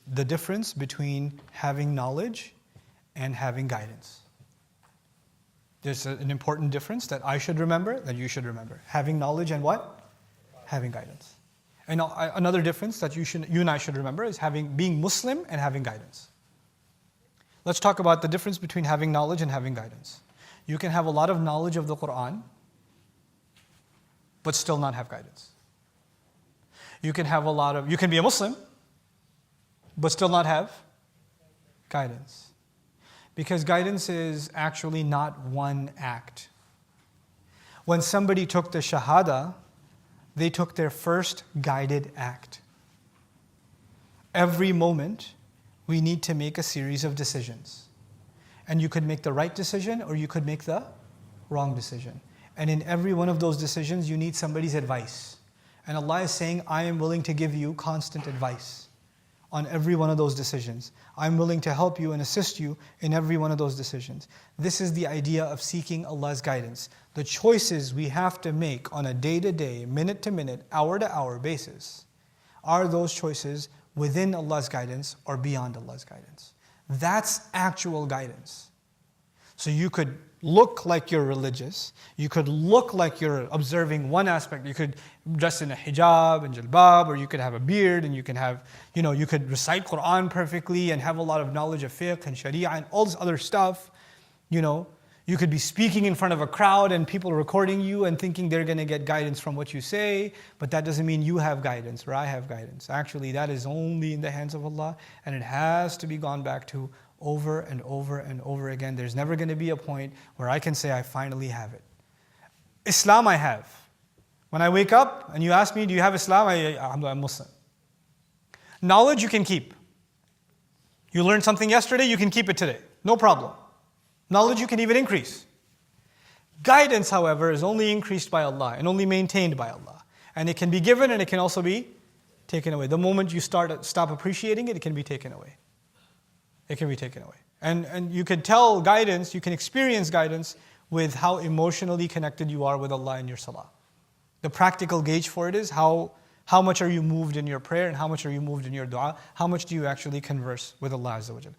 the difference between having knowledge and having guidance. There's an important difference that I should remember, that you should remember. Having knowledge and what? Having guidance. And another difference that you and I should remember is being Muslim and having guidance. Let's talk about the difference between having knowledge and having guidance. You can have a lot of knowledge of the Quran, but still not have guidance. You can be a Muslim, but still not have guidance. Because guidance is actually not one act. When somebody took the Shahada, they took their first guided act. Every moment, we need to make a series of decisions. And you could make the right decision or you could make the wrong decision. And in every one of those decisions, you need somebody's advice. And Allah is saying, I am willing to give you constant advice on every one of those decisions. I'm willing to help you and assist you in every one of those decisions. This is the idea of seeking Allah's guidance. The choices we have to make on a day-to-day, minute-to-minute, hour-to-hour basis, are those choices within Allah's guidance or beyond Allah's guidance? That's actual guidance. So you could look like you're religious. You could look like you're observing one aspect. You could dress in a hijab and jilbab, or you could have a beard and you can have, you could recite Quran perfectly and have a lot of knowledge of fiqh and sharia and all this other stuff. You could be speaking in front of a crowd and people recording you and thinking they're going to get guidance from what you say, but that doesn't mean you have guidance or I have guidance. Actually, that is only in the hands of Allah, and it has to be gone back to over and over and over again. There's never going to be a point where I can say I finally have it. Islam I have. When I wake up and you ask me, do you have Islam? I'm Muslim. Knowledge you can keep. You learned something yesterday, you can keep it today. No problem. Knowledge you can even increase. Guidance, however, is only increased by Allah and only maintained by Allah. And it can be given and it can also be taken away. The moment you stop appreciating it, it can be taken away. It can be taken away. And you can tell guidance, you can experience guidance with how emotionally connected you are with Allah in your salah. The practical gauge for it is how much are you moved in your prayer and how much are you moved in your dua? How much do you actually converse with Allah Azza wa Jalla?